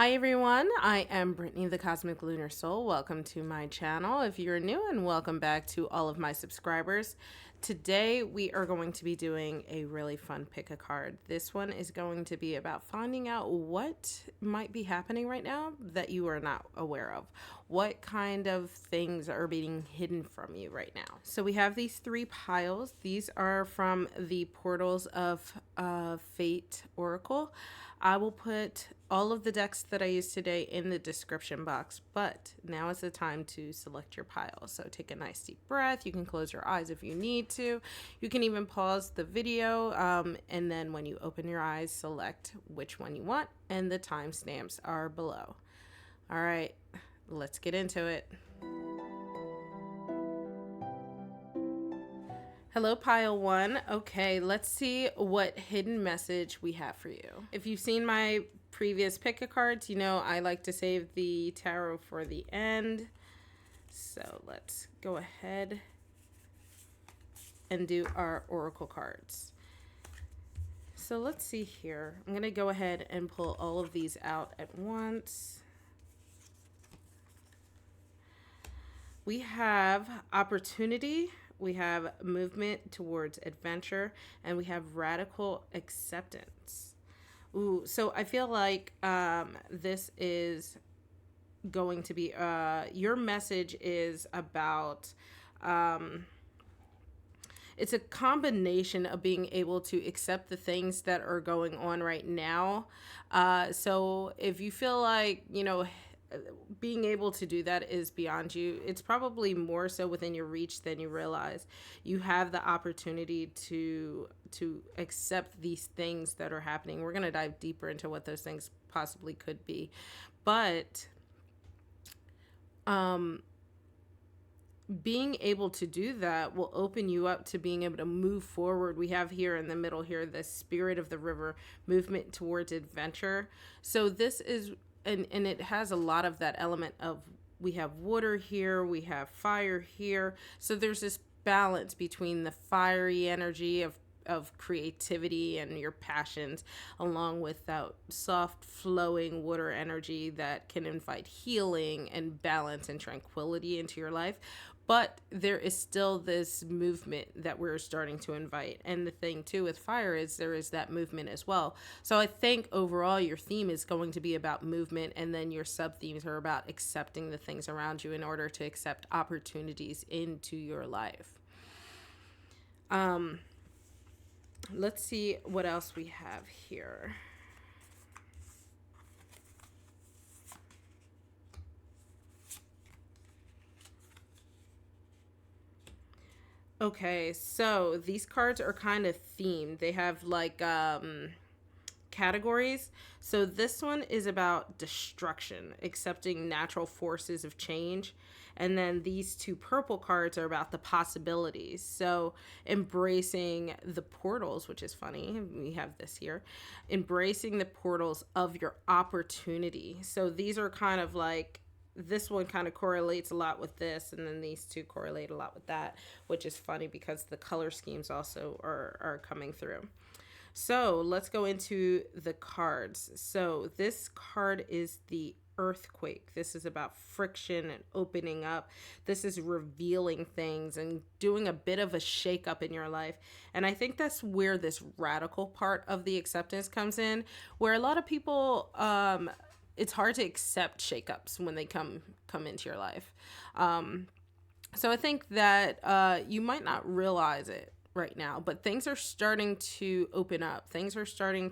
Hi everyone, I am Brittany the Cosmic Lunar Soul. Welcome to my channel if you're new, and welcome back to all of my subscribers. Today we are going to be doing a really fun pick a card. This one is going to be about finding out what might be happening right now that you are not aware of. What kind of things are being hidden from you right now. So we have these three piles. These are from the Portals of Fate Oracle. I will put all of the decks that I used today in the description box, but now is the time to select your pile. So take a nice deep breath. You can close your eyes if you need to. You can even pause the video, and then when you open your eyes, select which one you want, and the timestamps are below. All right, let's get into it. Hello, pile one. Okay, let's see what hidden message we have for you. If you've seen my previous pick a cards, you know I like to save the tarot for the end. So let's go ahead and do our oracle cards. So let's see here. I'm going to go ahead and pull all of these out at once. We have opportunity. We have movement towards adventure, and we have radical acceptance. Ooh, so I feel like this is going to be, your message is about, it's a combination of being able to accept the things that are going on right now. So if you feel like, being able to do that is beyond you, it's probably more so within your reach than you realize. You have the opportunity to accept these things that are happening. We're going to dive deeper into what those things possibly could be, but being able to do that will open you up to being able to move forward. We have here in the middle here the spirit of the river, movement towards adventure. So this is, and it has a lot of that element of, we have water here, we have fire here. So there's this balance between the fiery energy of creativity and your passions, along with that soft flowing water energy that can invite healing and balance and tranquility into your life. But there is still this movement that we're starting to invite. And the thing too with fire is there is that movement as well. So I think overall your theme is going to be about movement, and then your sub themes are about accepting the things around you in order to accept opportunities into your life. Let's see what else we have here. Okay, so these cards are kind of themed. They have like categories. So this one is about destruction, accepting natural forces of change. And then these two purple cards are about the possibilities. So embracing the portals, which is funny. We have this here. Embracing the portals of your opportunity. So these are kind of like, this one kind of correlates a lot with this, and then these two correlate a lot with that, which is funny because the color schemes also are coming through. So let's go into the cards. So this card is the earthquake. This is about friction and opening up. This is revealing things and doing a bit of a shake-up in your life. And I think that's where this radical part of the acceptance comes in, where a lot of people, it's hard to accept shakeups when they come into your life. So I think that you might not realize it right now, but things are starting to open up. Things are starting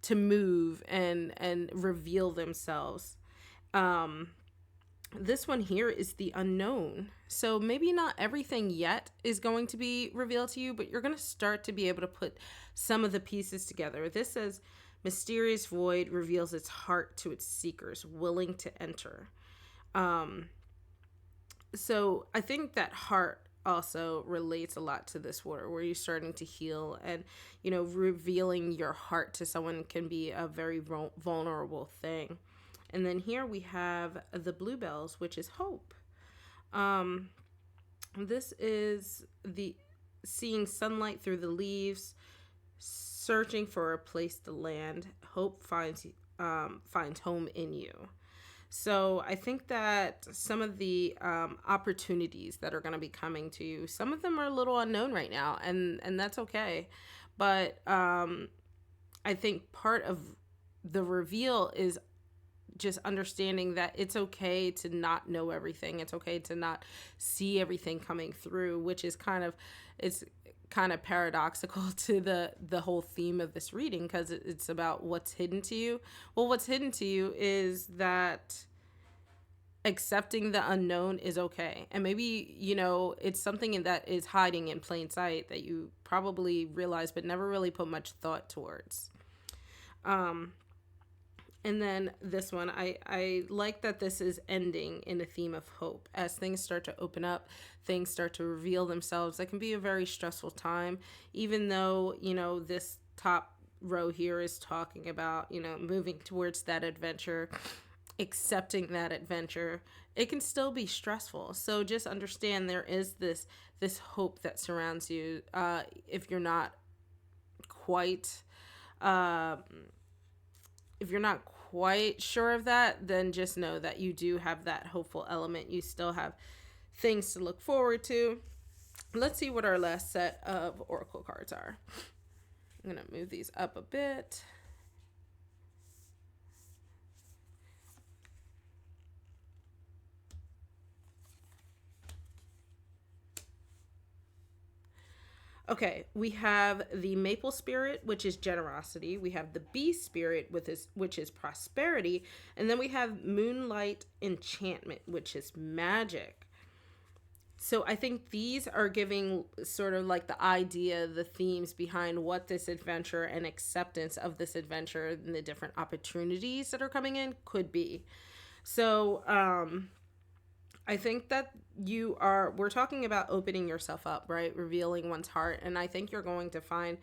to move and reveal themselves. This one here is the unknown. So maybe not everything yet is going to be revealed to you, but you're going to start to be able to put some of the pieces together. This says, mysterious void reveals its heart to its seekers, willing to enter. So I think that heart also relates a lot to this water, where you're starting to heal, and revealing your heart to someone can be a very vulnerable thing. And then here we have the bluebells, which is hope. This is the seeing sunlight through the leaves, searching for a place to land. Hope finds finds home in you. So I think that some of the opportunities that are going to be coming to you, some of them are a little unknown right now, and that's okay. But I think part of the reveal is just understanding that it's okay to not know everything. It's okay to not see everything coming through, which is it's kind of paradoxical to the whole theme of this reading, because it's about what's hidden to you. Well, what's hidden to you is that accepting the unknown is okay. And maybe, it's something that is hiding in plain sight that you probably realize but never really put much thought towards. And then this one, I like that this is ending in a theme of hope. As things start to open up, things start to reveal themselves. That can be a very stressful time, even though, this top row here is talking about, moving towards that adventure, accepting that adventure. It can still be stressful. So just understand there is this hope that surrounds you. If you're not quite uh, if you're not quite sure of that, then just know that you do have that hopeful element. You still have things to look forward to. Let's see what our last set of oracle cards are. I'm going to move these up a bit. Okay, we have the maple spirit, which is generosity. We have the bee spirit, which is prosperity. And then we have moonlight enchantment, which is magic. So I think these are giving sort of like the idea, the themes behind what this adventure and acceptance of this adventure and the different opportunities that are coming in could be. So, I think that we're talking about opening yourself up, right? Revealing one's heart. And I think you're going to find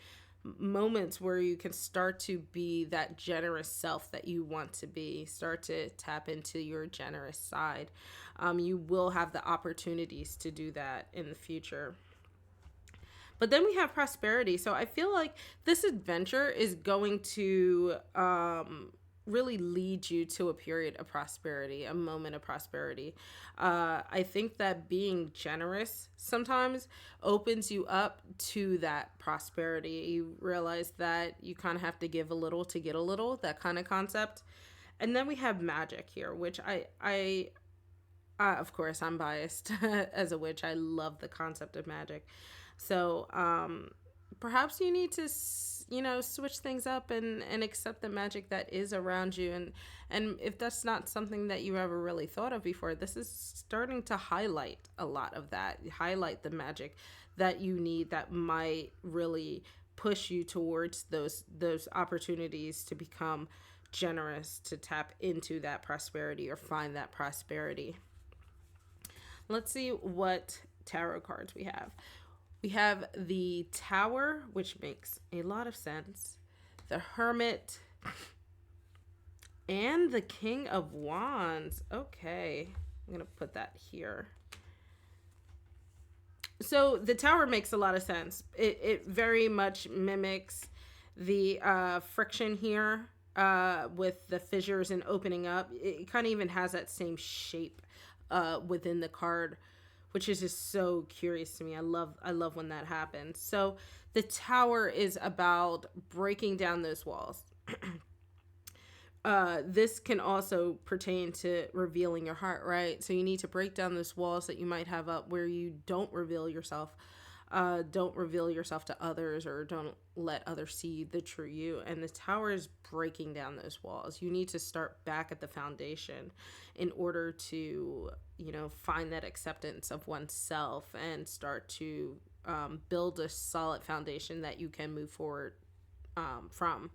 moments where you can start to be that generous self that you want to be, start to tap into your generous side. You will have the opportunities to do that in the future. But then we have prosperity. So I feel like this adventure is going to really lead you to a period of prosperity, a moment of prosperity. I think that being generous sometimes opens you up to that prosperity. You realize that you kind of have to give a little to get a little, that kind of concept. And then we have magic here, which I of course, I'm biased as a witch. I love the concept of magic. So, perhaps you need to, switch things up and accept the magic that is around you. And if that's not something that you ever really thought of before, this is starting to highlight a lot of that, highlight the magic that you need that might really push you towards those opportunities to become generous, to tap into that prosperity or find that prosperity. Let's see what tarot cards we have. We have the Tower, which makes a lot of sense, the Hermit, and the King of Wands. Okay, I'm going to put that here. So the Tower makes a lot of sense. It very much mimics the friction here with the fissures and opening up. It kind of even has that same shape within the card, which is just so curious to me. I love when that happens. So the Tower is about breaking down those walls. This can also pertain to revealing your heart, right? So you need to break down those walls that you might have up where you don't reveal yourself. Don't reveal yourself to others, or don't let others see the true you. And the Tower is breaking down those walls. You need to start back at the foundation in order to, find that acceptance of oneself and start to build a solid foundation that you can move forward from.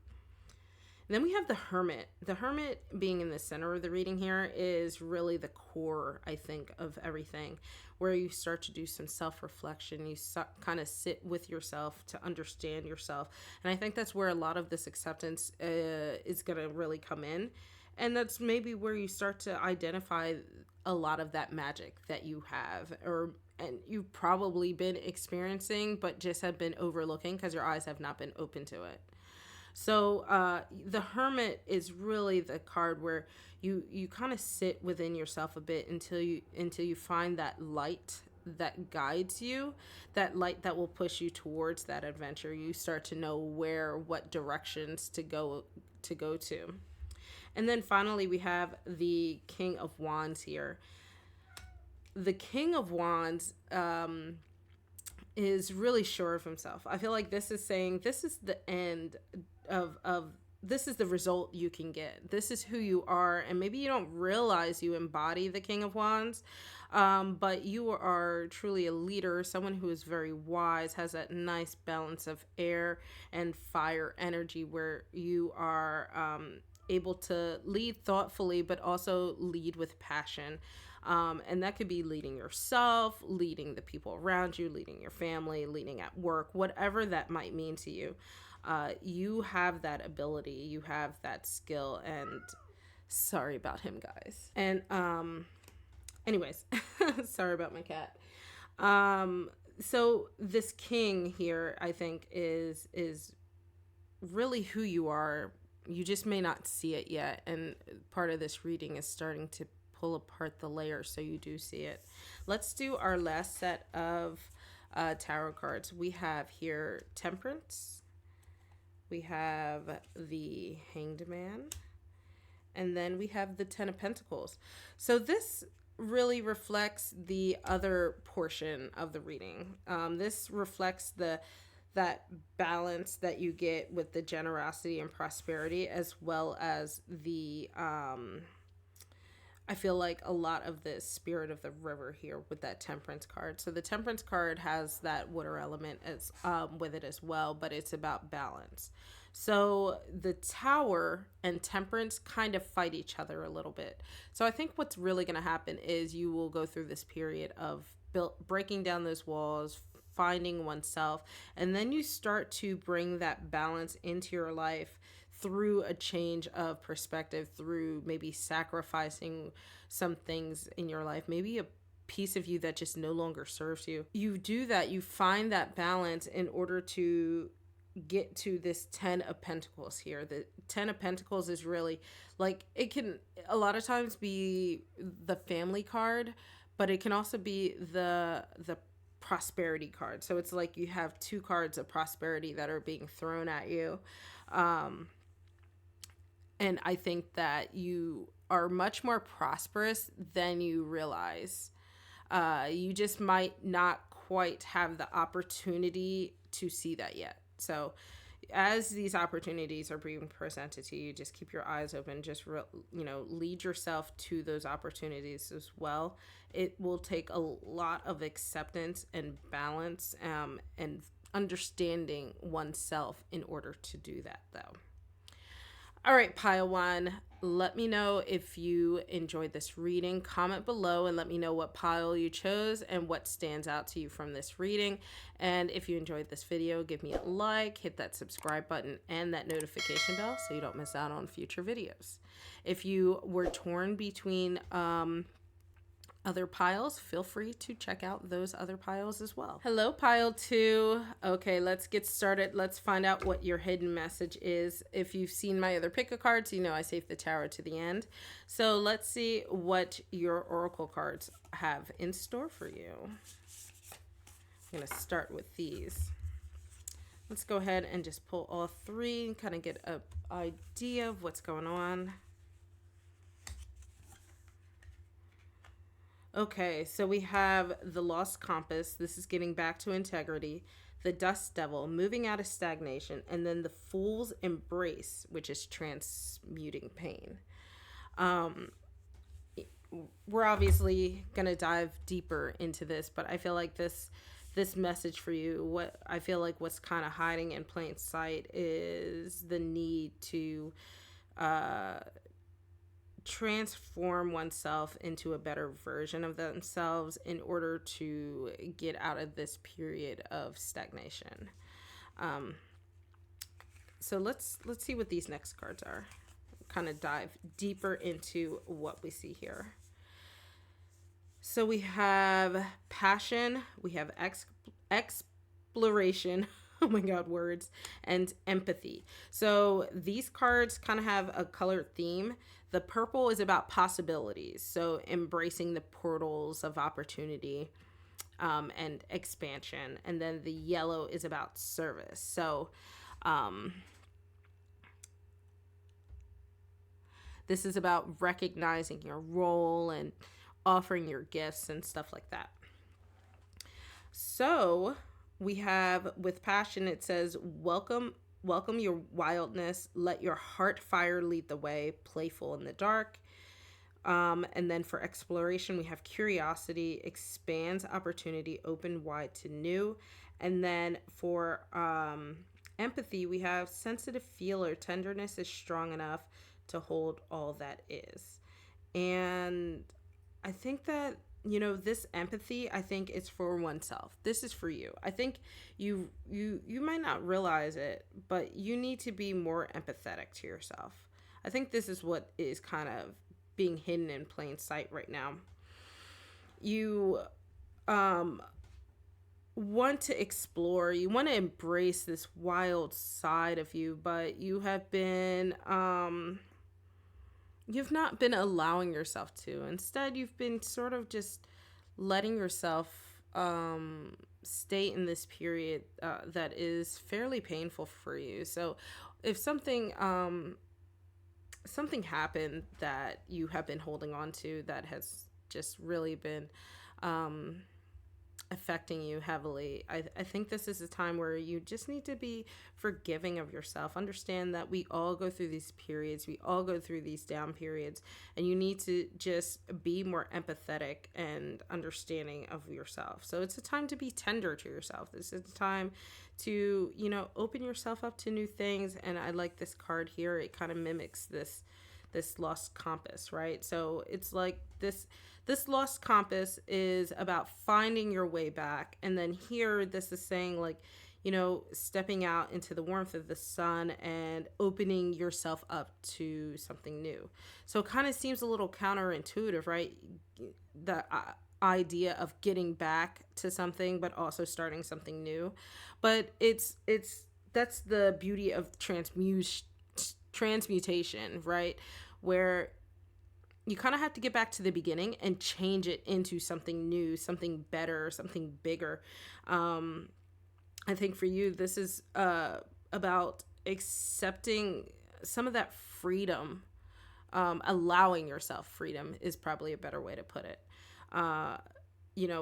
And then we have the Hermit. The Hermit, being in the center of the reading here, is really the core, I think, of everything, where you start to do some self-reflection. You kind of sit with yourself to understand yourself. And I think that's where a lot of this acceptance is going to really come in. And that's maybe where you start to identify a lot of that magic that you have, and you've probably been experiencing, but just have been overlooking because your eyes have not been open to it. So the Hermit is really the card where you kind of sit within yourself a bit until you find that light that guides you, that light that will push you towards that adventure. You start to know what directions to go to. And then finally we have the King of Wands here. The King of Wands is really sure of himself. I feel like this is saying this is the end of this is the result you can get. This is who you are, and maybe you don't realize you embody the King of Wands, but you are truly a leader, someone who is very wise, has that nice balance of air and fire energy where you are able to lead thoughtfully, but also lead with passion. And that could be leading yourself, leading the people around you, leading your family, leading at work, whatever that might mean to you. You have that ability, you have that skill, and sorry about him, guys. And anyways, sorry about my cat. So this king here, I think, is really who you are. You just may not see it yet, and part of this reading is starting to pull apart the layers so you do see it. Let's do our last set of tarot cards. We have here Temperance. We have the Hanged Man. And then we have the Ten of Pentacles. So this really reflects the other portion of the reading. This reflects that balance that you get with the generosity and prosperity, as well as the I feel like a lot of the spirit of the river here with that Temperance card. So the Temperance card has that water element as with it as well, but it's about balance. So the Tower and Temperance kind of fight each other a little bit. So I think what's really going to happen is you will go through this period of breaking down those walls, finding oneself, and then you start to bring that balance into your life through a change of perspective, through maybe sacrificing some things in your life, maybe a piece of you that just no longer serves you. You do that, you find that balance in order to get to this 10 of Pentacles here. The 10 of Pentacles is really like, it can a lot of times be the family card, but it can also be the prosperity card. So it's like you have two cards of prosperity that are being thrown at you. And I think that you are much more prosperous than you realize. You just might not quite have the opportunity to see that yet. So as these opportunities are being presented to you, just keep your eyes open. Just, lead yourself to those opportunities as well. It will take a lot of acceptance and balance and understanding oneself in order to do that, though. All right, Pile One, let me know if you enjoyed this reading. Comment below and let me know what pile you chose and what stands out to you from this reading. And if you enjoyed this video, give me a like, hit that subscribe button and that notification bell so you don't miss out on future videos. If you were torn between other piles, feel free to check out those other piles as well. Hello, Pile 2. Okay, let's get started. Let's find out what your hidden message is. If you've seen my other pick a cards, you know I saved the tarot to the end. So let's see what your oracle cards have in store for you. I'm going to start with these. Let's go ahead and just pull all three and kind of get an idea of what's going on. Okay, so we have the Lost Compass. This is getting back to integrity. The Dust Devil, moving out of stagnation. And then the Fool's Embrace, which is transmuting pain. We're obviously going to dive deeper into this, but I feel like this message for you, what's kind of hiding in plain sight is the need to transform oneself into a better version of themselves in order to get out of this period of stagnation. So let's see what these next cards are. Kind of dive deeper into what we see here. So we have passion, we have exploration, oh my God, words, and empathy. So these cards kind of have a color theme. The purple is about possibilities, so embracing the portals of opportunity and expansion. And then the yellow is about service. So um, this is about recognizing your role and offering your gifts and stuff like that. So we have with passion, it says, welcome your wildness, let your heart fire lead the way, playful in the dark. And then for exploration, we have curiosity, expands opportunity, open wide to new. And then for empathy, we have sensitive feeler, tenderness is strong enough to hold all that is. And I think that, this empathy, I think it's for oneself. This is for you. I think you might not realize it, but you need to be more empathetic to yourself. I think this is what is kind of being hidden in plain sight right now. You want to explore, you want to embrace this wild side of you, but you've not been allowing yourself to. Instead, you've been sort of just letting yourself stay in this period that is fairly painful for you. So if something happened that you have been holding on to that has just really been affecting you heavily, I think this is a time where you just need to be forgiving of yourself. Understand that we all go through these periods, we all go through these down periods, and you need to just be more empathetic and understanding of yourself. So it's a time to be tender to yourself. This is a time to, open yourself up to new things. And I like this card here. It kind of mimics this lost compass, right? So it's like this lost compass is about finding your way back. And then here, this is saying, like, stepping out into the warmth of the sun and opening yourself up to something new. So it kind of seems a little counterintuitive, right? The idea of getting back to something, but also starting something new. But that's the beauty of transmutation, right? Where you kind of have to get back to the beginning and change it into something new, something better, something bigger. I think for you, this is about accepting some of that freedom. Allowing yourself freedom is probably a better way to put it.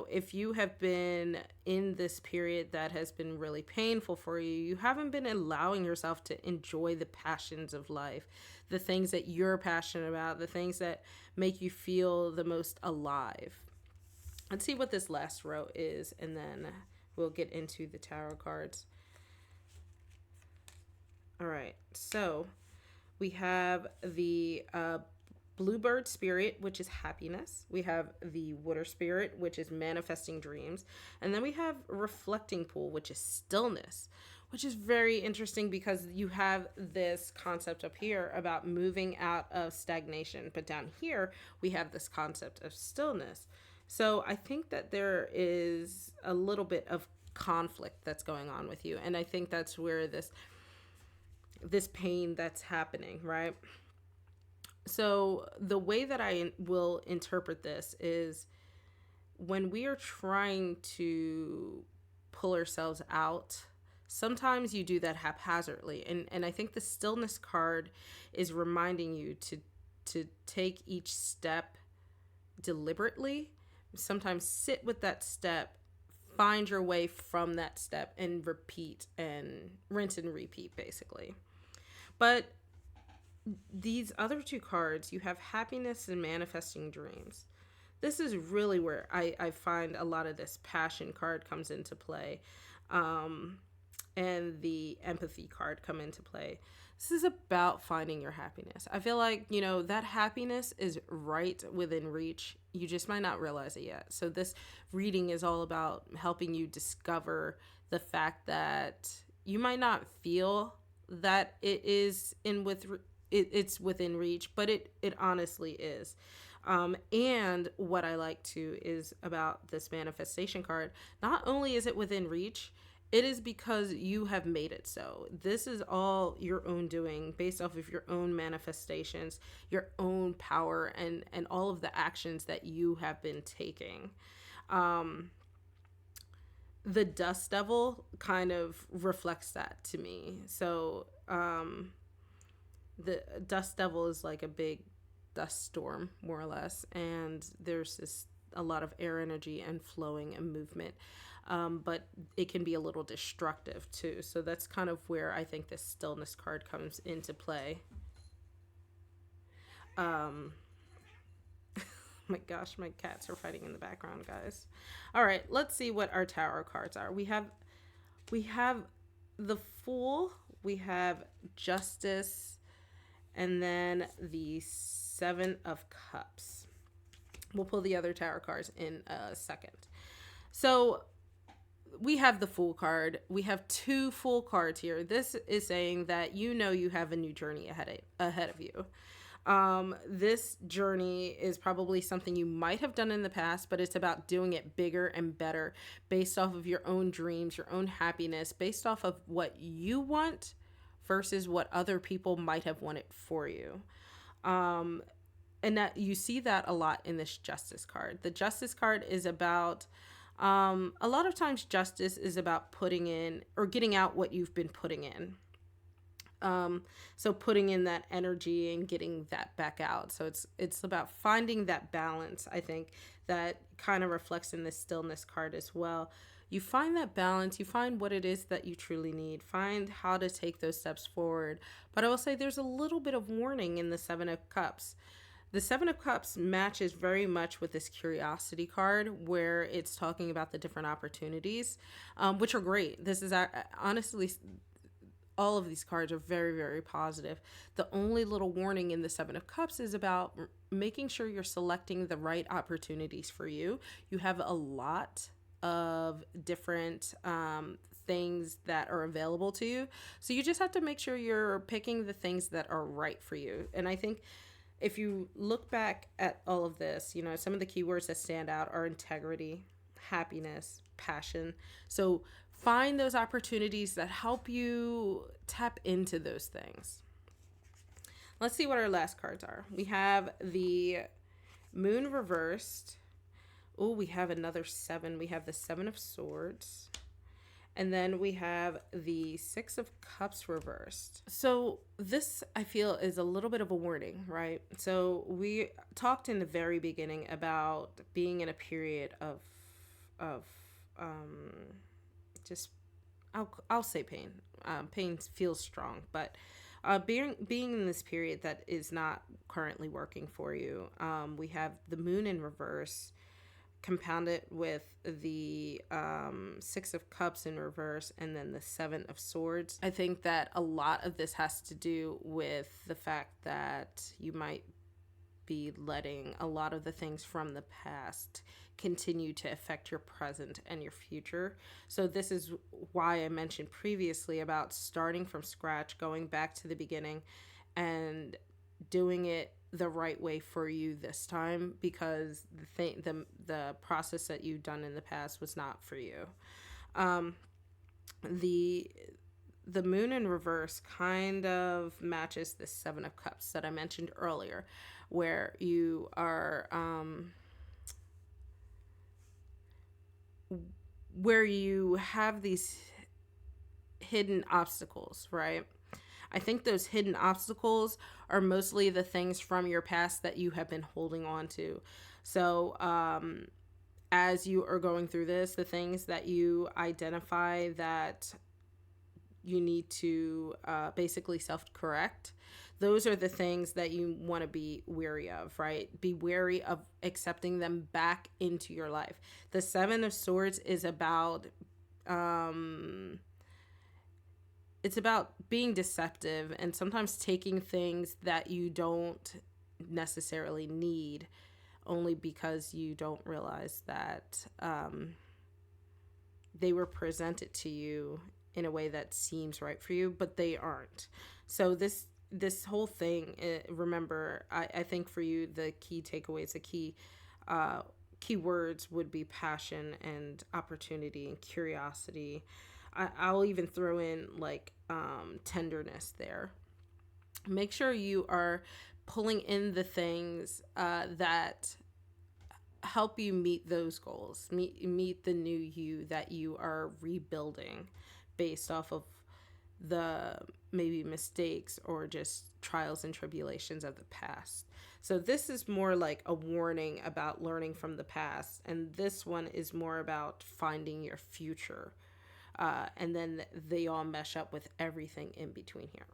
If you have been in this period that has been really painful for you, you haven't been allowing yourself to enjoy the passions of life, the things that you're passionate about, the things that make you feel the most alive. Let's see what this last row is, and then we'll get into the tarot cards. All right, so we have the Bluebird Spirit, which is happiness. We have the Water Spirit, which is manifesting dreams. And then we have Reflecting Pool, which is stillness, which is very interesting because you have this concept up here about moving out of stagnation. But down here, we have this concept of stillness. So I think that there is a little bit of conflict that's going on with you. And I think that's where this pain that's happening, right? So the way that I will interpret this is when we are trying to pull ourselves out, sometimes you do that haphazardly. And I think the stillness card is reminding you to take each step deliberately. Sometimes sit with that step, find your way from that step, and repeat and rinse and repeat, basically. But these other two cards, you have happiness and manifesting dreams. This is really where I find a lot of this passion card comes into play. And the empathy card come into play. This is about finding your happiness. I feel like, that happiness is right within reach. You just might not realize it yet. So this reading is all about helping you discover the fact that you might not feel that it's within reach, but it honestly is. And what I like too is about this manifestation card, not only is it within reach, it is because you have made it so. This is all your own doing based off of your own manifestations, your own power, and all of the actions that you have been taking. Um, the Dust Devil kind of reflects that to me. So, the Dust Devil is like a big dust storm, more or less, and there's this a lot of air energy and flowing and movement. But it can be a little destructive too. So that's kind of where I think this stillness card comes into play. Um, my gosh, my cats are fighting in the background, guys. All right, let's see what our tarot cards are. We have the Fool, we have Justice, and then the Seven of Cups. We'll pull the other tarot cards in a second. So we have the Fool card. We have two Fool cards here. This is saying that you have a new journey ahead of you. This journey is probably something you might have done in the past, but it's about doing it bigger and better based off of your own dreams, your own happiness, based off of what you want versus what other people might have wanted for you. And that you see that a lot in this Justice card. The Justice card is about a lot of times justice is about putting in or getting out what you've been putting in. So putting in that energy and getting that back out. So it's about finding that balance. I think that kind of reflects in this Stillness card as well. You find that balance, you find what it is that you truly need, find how to take those steps forward. But I will say there's a little bit of warning in the Seven of Cups. The Seven of Cups matches very much with this Curiosity card, where it's talking about the different opportunities, which are great. This is honestly, all of these cards are very, very positive. The only little warning in the Seven of Cups is about making sure you're selecting the right opportunities for you. You have a lot of different things that are available to you. So you just have to make sure you're picking the things that are right for you. And I think if you look back at all of this, some of the keywords that stand out are integrity, happiness, passion. So find those opportunities that help you tap into those things. Let's see what our last cards are. We have the Moon reversed. Oh, we have another 7. We have the 7 of Swords. And then we have the 6 of Cups reversed. So this, I feel, is a little bit of a warning, right? So we talked in the very beginning about being in a period of just, I'll say pain. Pain feels strong, but being in this period that is not currently working for you. We have the Moon in reverse, compounded with the 6 of Cups in reverse, and then the 7 of Swords. I think that a lot of this has to do with the fact that you might be letting a lot of the things from the past continue to affect your present and your future. So this is why I mentioned previously about starting from scratch, going back to the beginning, and doing it the right way for you this time, because the process that you've done in the past was not for you. The Moon in reverse kind of matches the 7 of Cups that I mentioned earlier, where you are where you have these hidden obstacles, right? I think those hidden obstacles are mostly the things from your past that you have been holding on to. So as you are going through this, the things that you identify that you need to basically self-correct, those are the things that you want to be wary of, right? Be wary of accepting them back into your life. The 7 of Swords is about it's about being deceptive and sometimes taking things that you don't necessarily need, only because you don't realize that they were presented to you in a way that seems right for you, but they aren't. So this whole thing, remember, I think for you, the key takeaways, the key words would be passion and opportunity and curiosity. I'll even throw in like tenderness there. Make sure you are pulling in the things that help you meet those goals, meet the new you that you are rebuilding based off of the maybe mistakes or just trials and tribulations of the past. So this is more like a warning about learning from the past, and this one is more about finding your future. And then they all mesh up with everything in between here.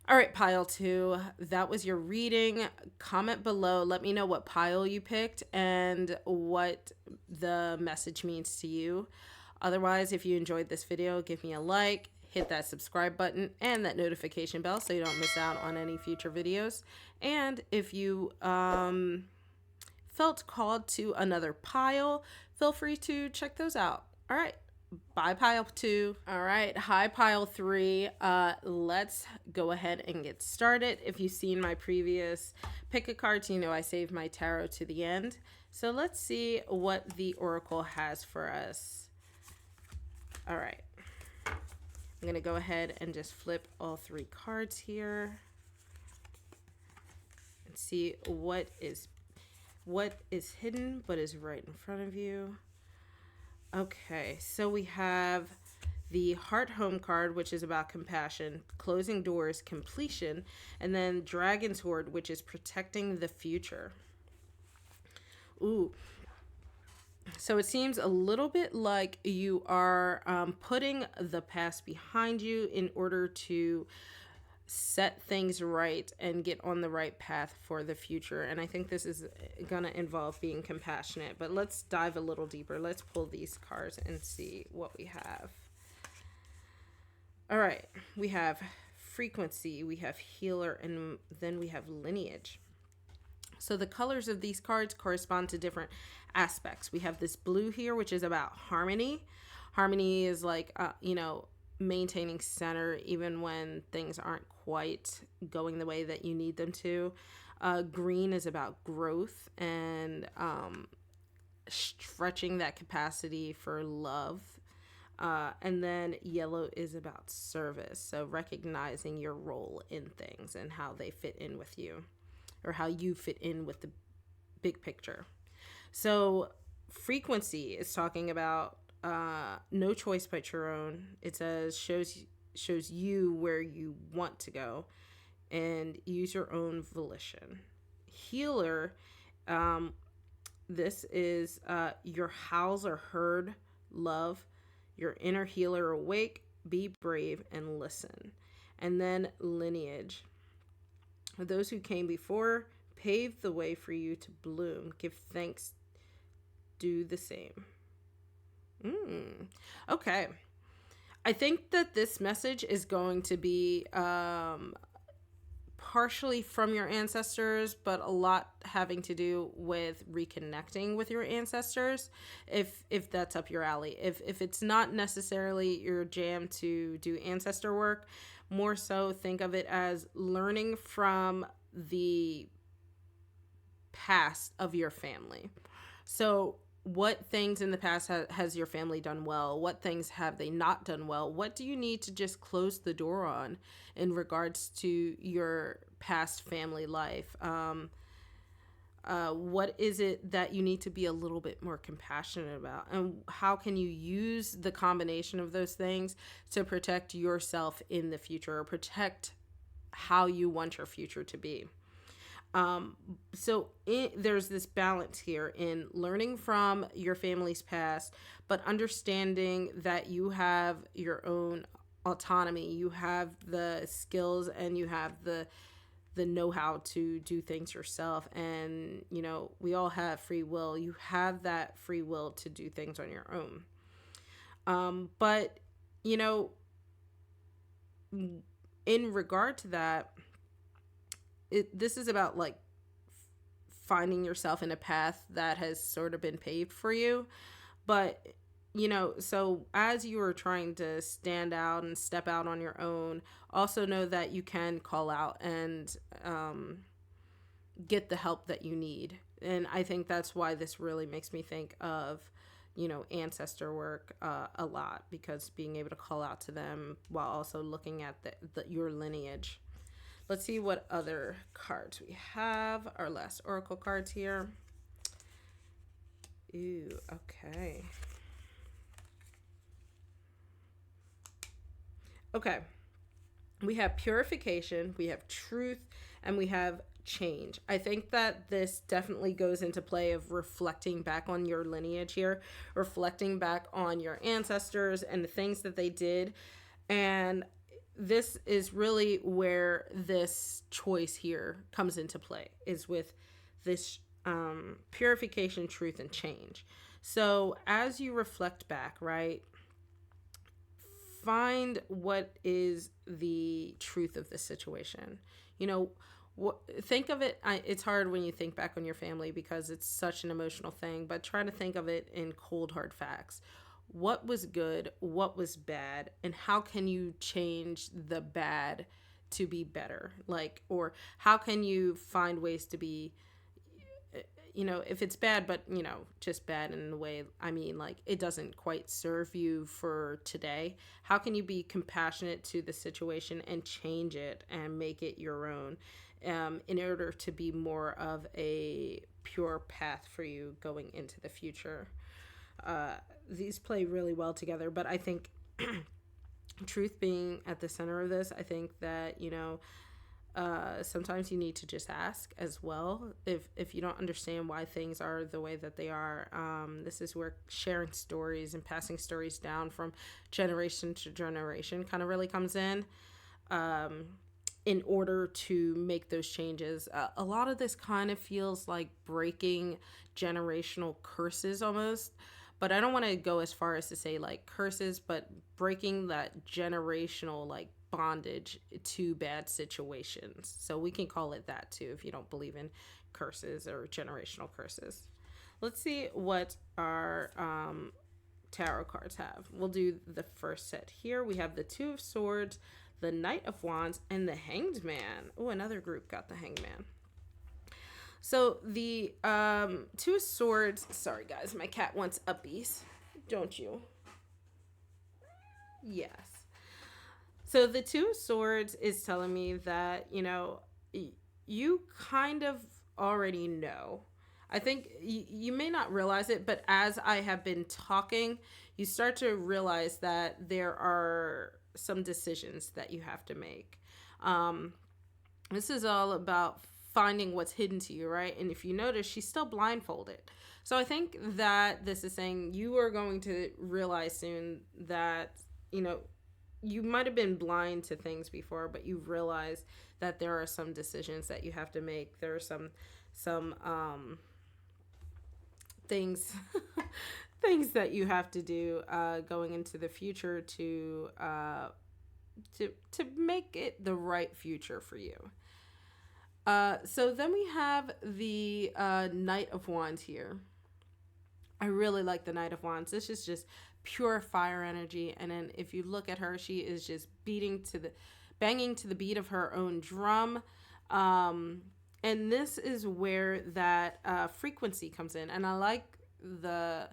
All right, pile 2, that was your reading. Comment below. Let me know what pile you picked and what the message means to you. Otherwise, if you enjoyed this video, give me a like, hit that subscribe button and that notification bell so you don't miss out on any future videos. And if you felt called to another pile, feel free to check those out. All right. Bye, pile 2. All right. Hi, pile 3. Let's go ahead and get started. If you've seen my previous pick a cards, you know I saved my tarot to the end. So let's see what the oracle has for us. All right. I'm going to go ahead and just flip all 3 cards here and see what is hidden but is right in front of you. Okay, so we have the Heart Home card, which is about compassion, closing doors, completion, and then Dragon's Hoard, which is protecting the future. Ooh. So it seems a little bit like you are putting the past behind you in order to set things right and get on the right path for the future. And I think this is going to involve being compassionate. But let's dive a little deeper. Let's pull these cards and see what we have. All right. We have frequency, we have healer, and then we have lineage. So the colors of these cards correspond to different aspects. We have this blue here, which is about harmony. Harmony is like, maintaining center even when things aren't quite going the way that you need them to. Green is about growth and stretching that capacity for love. And then yellow is about service. So recognizing your role in things and how they fit in with you, or how you fit in with the big picture. So frequency is talking about no choice but your own. It says shows you where you want to go and use your own volition. Healer, this is your howls are heard, love, your inner healer awake, be brave and listen. And then lineage, those who came before paved the way for you to bloom. Give thanks, do the same. Okay. I think that this message is going to be partially from your ancestors, but a lot having to do with reconnecting with your ancestors, if that's up your alley. If it's not necessarily your jam to do ancestor work, more so think of it as learning from the past of your family. So what things in the past has your family done well? What things have they not done well? What do you need to just close the door on in regards to your past family life? What is it that you need to be a little bit more compassionate about? And how can you use the combination of those things to protect yourself in the future, or protect how you want your future to be? There's this balance here in learning from your family's past, but understanding that you have your own autonomy, you have the skills, and you have the know-how to do things yourself. And, we all have free will. You have that free will to do things on your own. But, in regard to that, this is about like finding yourself in a path that has sort of been paved for you. But, so as you are trying to stand out and step out on your own, also know that you can call out and get the help that you need. And I think that's why this really makes me think of, ancestor work a lot, because being able to call out to them while also looking at your lineage. Let's see what other cards we have. Our last oracle cards here. Ooh, okay. Okay. We have purification, we have truth, and we have change. I think that this definitely goes into play of reflecting back on your lineage here, reflecting back on your ancestors and the things that they did. And this is really where this choice here comes into play, is with this purification, truth, and change. So as you reflect back, right, find what is the truth of the situation. Think of it. It's hard when you think back on your family because it's such an emotional thing, but try to think of it in cold, hard facts. What was good? What was bad? And how can you change the bad to be better? Or how can you find ways to be, if it's bad, but, just bad in the way, it doesn't quite serve you for today. How can you be compassionate to the situation and change it and make it your own, in order to be more of a pure path for you going into the future? These play really well together, but I think truth being at the center of this, I think that, sometimes you need to just ask as well if you don't understand why things are the way that they are. This is where sharing stories and passing stories down from generation to generation kind of really comes in order to make those changes. A lot of this kind of feels like breaking generational curses almost, but I don't want to go as far as to say curses, but breaking that generational bondage to bad situations. So we can call it that too if you don't believe in curses or generational curses. Let's see what our tarot cards have. We'll do the first set here. We have the Two of Swords, the Knight of Wands, and the Hanged Man. Oh, another group got the Hanged Man. So the Two of Swords, sorry guys, my cat wants uppies, don't you? Yes. So the Two of Swords is telling me that, you kind of already know. I think you may not realize it, but as I have been talking, you start to realize that there are some decisions that you have to make. This is all about finding what's hidden to you, right? And if you notice, she's still blindfolded. So I think that this is saying you are going to realize soon that, you might have been blind to things before, but you realize that there are some decisions that you have to make. There are some things things that you have to do going into the future to make it the right future for you. So then we have the Knight of Wands here. I really like the Knight of Wands. This is just pure fire energy. And then if you look at her, she is just banging to the beat of her own drum. And this is where that frequency comes in. And I like the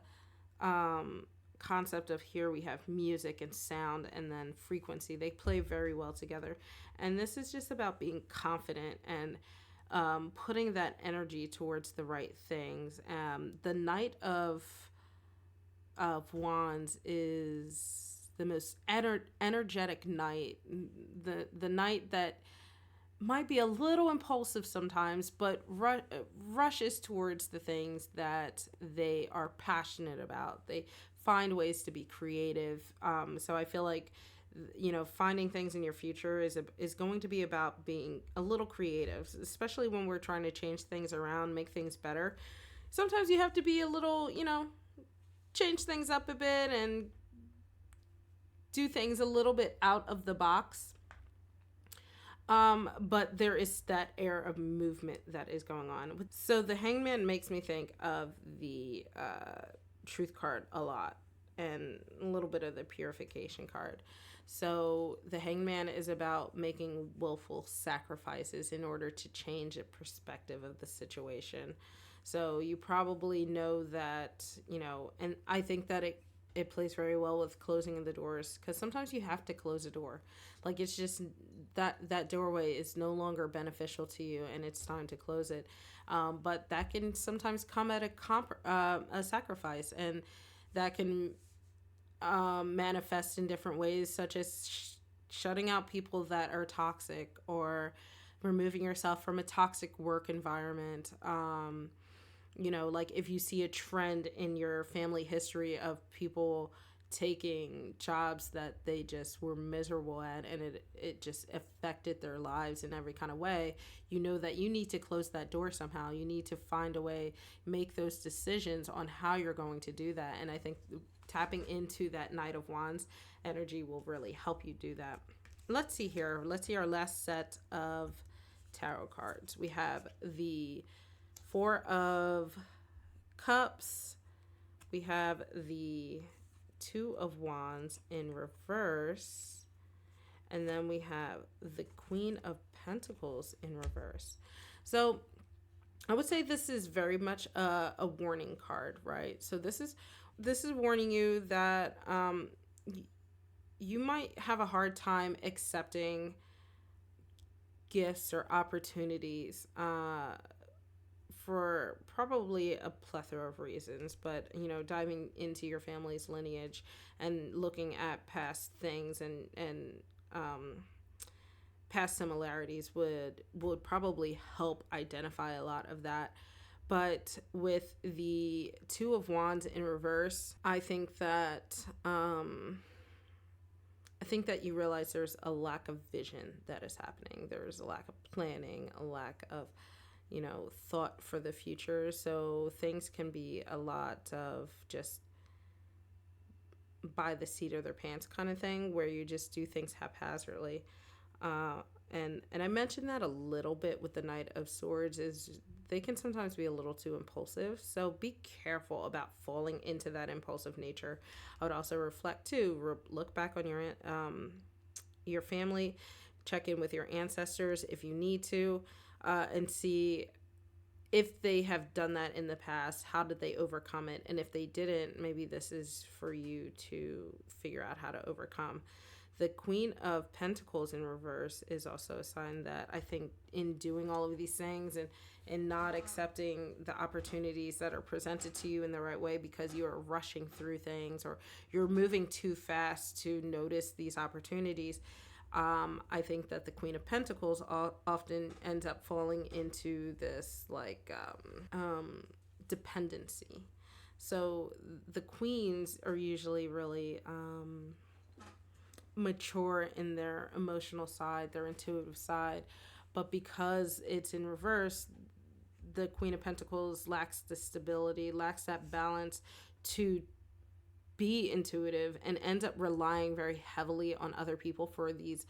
concept of here we have music and sound and then frequency. They play very well together. And this is just about being confident and putting that energy towards the right things. The Knight of Wands is the most energetic knight, the knight that might be a little impulsive sometimes, but rushes towards the things that they are passionate about. They find ways to be creative. So I feel like, finding things in your future is going to be about being a little creative, especially when we're trying to change things around, make things better. Sometimes you have to be a little, change things up a bit and do things a little bit out of the box. But there is that air of movement that is going on. So the Hangman makes me think of the Truth card a lot. and a little bit of the purification card. So the Hangman is about making willful sacrifices in order to change the perspective of the situation. So you probably know that, and I think that it plays very well with closing the doors, because sometimes you have to close a door. Like, it's just that doorway is no longer beneficial to you, and it's time to close it. But that can sometimes come at a sacrifice, and that can manifest in different ways, such as shutting out people that are toxic, or removing yourself from a toxic work environment. Like if you see a trend in your family history of people taking jobs that they just were miserable at, and it just affected their lives in every kind of way, that you need to close that door somehow. You need to find a way, make those decisions on how you're going to do that. And I think tapping into that Knight of Wands energy will really help you do that. Let's see here. Let's see our last set of tarot cards. We have the Four of Cups. We have the Two of Wands in reverse. And then we have the Queen of Pentacles in reverse. So I would say this is very much a warning card, right? So this is warning you that you might have a hard time accepting gifts or opportunities for probably a plethora of reasons. But diving into your family's lineage and looking at past things and past similarities would probably help identify a lot of that. But with the Two of Wands in reverse, I think that you realize there's a lack of vision that is happening. There's a lack of planning, a lack of thought for the future. So things can be a lot of just by the seat of their pants kind of thing, where you just do things haphazardly. And I mentioned that a little bit with the Knight of Swords, is they can sometimes be a little too impulsive. So be careful about falling into that impulsive nature. I would also reflect too, look back on your family, check in with your ancestors if you need to, and see if they have done that in the past. How did they overcome it? And if they didn't, maybe this is for you to figure out how to overcome. The Queen of Pentacles in reverse is also a sign that I think in doing all of these things and not accepting the opportunities that are presented to you in the right way, because you are rushing through things or you're moving too fast to notice these opportunities. I think that the Queen of Pentacles often ends up falling into this dependency. So the queens are usually really mature in their emotional side, their intuitive side, but because it's in reverse, the Queen of Pentacles lacks the stability, lacks that balance to be intuitive, and ends up relying very heavily on other people for these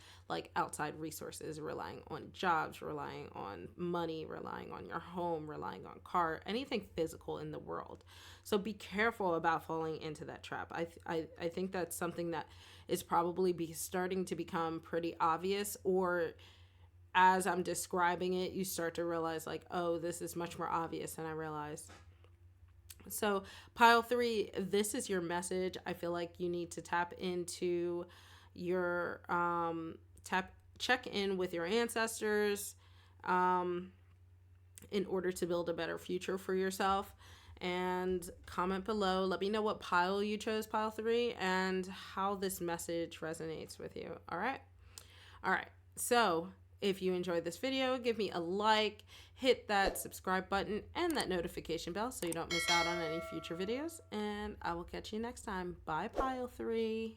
outside resources, relying on jobs, relying on money, relying on your home, relying on car, anything physical in the world. So be careful about falling into that trap. I think that's something that is probably starting to become pretty obvious, or as I'm describing it, you start to realize oh, this is much more obvious than I realized. So pile 3, this is your message. I feel like you need to tap into your check in with your ancestors in order to build a better future for yourself. And comment below. Let me know what pile you chose, pile 3, and how this message resonates with you. All right. So if you enjoyed this video, give me a like, hit that subscribe button and that notification bell so you don't miss out on any future videos. And I will catch you next time. Bye, pile 3.